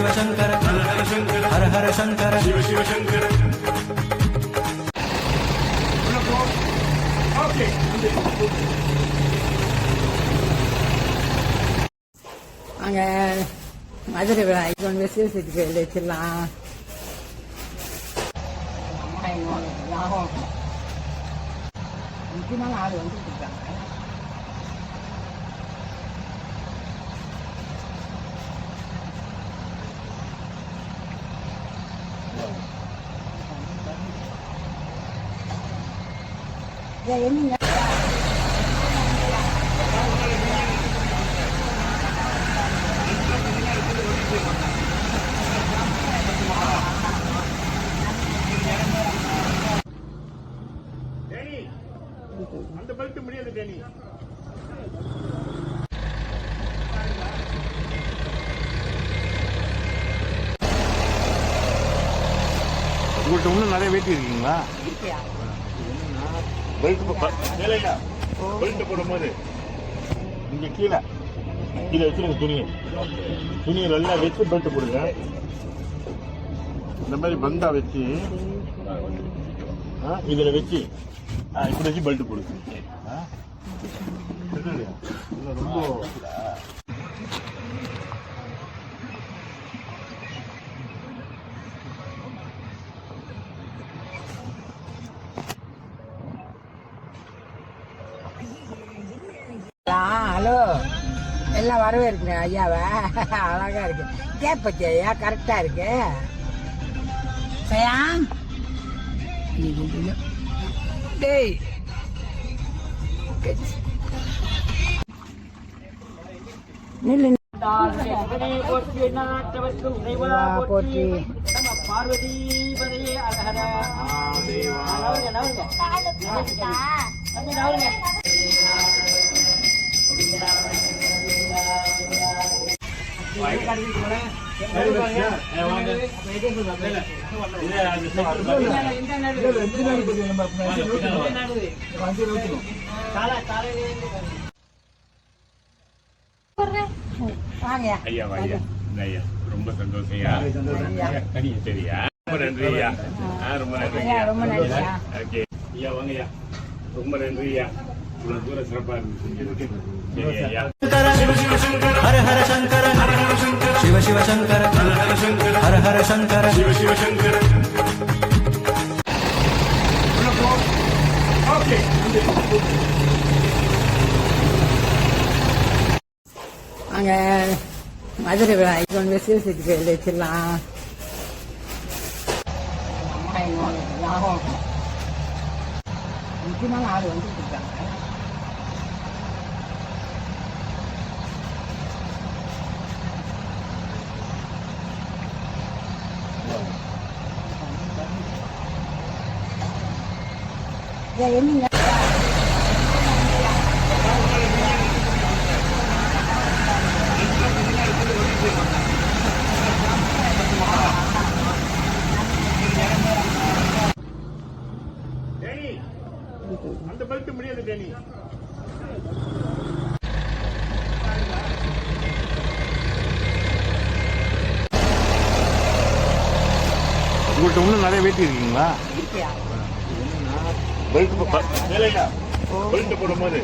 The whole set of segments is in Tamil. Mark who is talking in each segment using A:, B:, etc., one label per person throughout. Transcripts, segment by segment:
A: शिव शंकर हर हर शंकर हर हर शंकर शिव शिव शंकर
B: அங்கே மதுரை விழாக்கு கொண்டு போய் சிவசக்தி கோயில் வச்சிடலாம். முக்கியமான ஆள் வந்துட்டு இருக்காங்க. என்னங்க
C: அந்த பெல்ட் முடியாது டேனி. உங்கள்கிட்ட இன்னும் நிறைய வெயிட் இருக்கீங்களா? பெல்ட் போடும்போது இங்க கீழே வச்சிருங்க. துணியை நல்லா வச்சு பெல்ட் போடுங்க. இந்த மாதிரி பந்தா வச்சு இதுல வச்சு இப்படி வச்சு பெல்ட் போடுங்க. ரொம்ப
B: ஹலோ, எல்லாம் வரவேற்குங்க ஐயாவை. அழகா இருக்கு. கேப்பச்சு ஐயா, கரெக்டா இருக்கு. சயாம் டேய் நில்லு. போற்றி
D: பார்வதி பதையே அழகரா
C: ஐயா ஐயா ஐயா ரொம்ப சந்தோஷம். சரியா, ரொம்ப நன்றி ஐயா. ரொம்ப நன்றி
B: ரொம்ப நன்றி.
C: ஓகே ஐயா, வாங்க ஐயா. ரொம்ப நன்றி ஐயா. இவ்வளவு தூரம் சிறப்பா இருக்கு. சரி ஐயா.
A: हर हर शंकर हर हर शंकर शिव शिव शंकर हर हर शंकर हर हर शंकर शिव शिव शंकर
B: அங்கே மதுரை விழாக்கு கொண்டு போய் சிவசக்தி கோயில் வச்சிடலாம். முக்கியமான ஆள் வந்துட்டு இருக்காங்க. என்னங்க
C: அந்த பெல்ட் முடியாது டேனி. உங்கள்கிட்ட இன்னும் நிறைய வெயிட் இருக்கீங்களா? பெல்ட் போடும்போது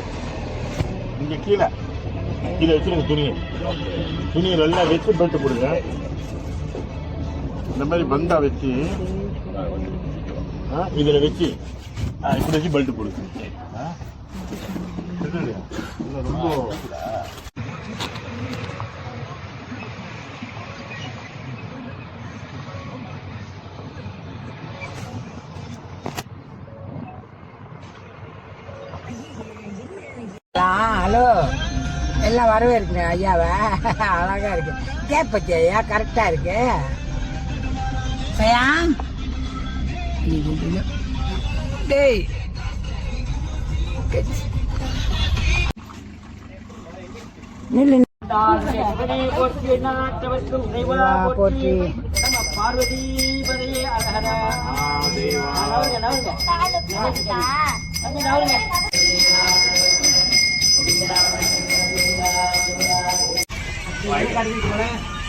C: இங்க கீழே வச்சிருங்க. துணியை நல்லா வச்சு பெல்ட் போடுங்க. இந்த மாதிரி பந்தா வச்சு இதுல வச்சு இப்படி வச்சு பெல்ட் போடுங்க. ரொம்ப
B: ஹலோ, எல்லாம் வரவேற்குங்க ஐயாவை. அழகா இருக்கு. கேப்பச்சு ஐயா, கரெக்டா இருக்கு. சயாம் டேய் நில்லு. போற்றி
D: பார்வதி பதையே அழகரா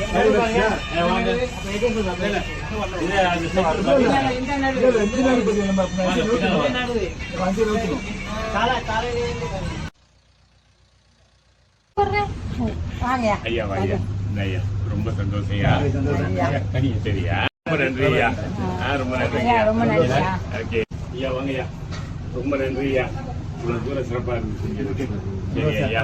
C: வாங்க. இது அது செட்டு
B: வாங்கயா
C: ஐயா வாங்க ஐயா ரொம்ப சந்தோஷம் ஐயா சரியா ரொம்ப நன்றி ஐயா ரொம்ப நன்றி
B: ஐயா, ரொம்ப நன்றியா.
C: ஓகே ஐயா வாங்க ஐயா ரொம்ப நன்றி ஐயா இவ்வளவு தூரம் சிறப்பா இருந்து செஞ்சதுக்கு சரி ஐயா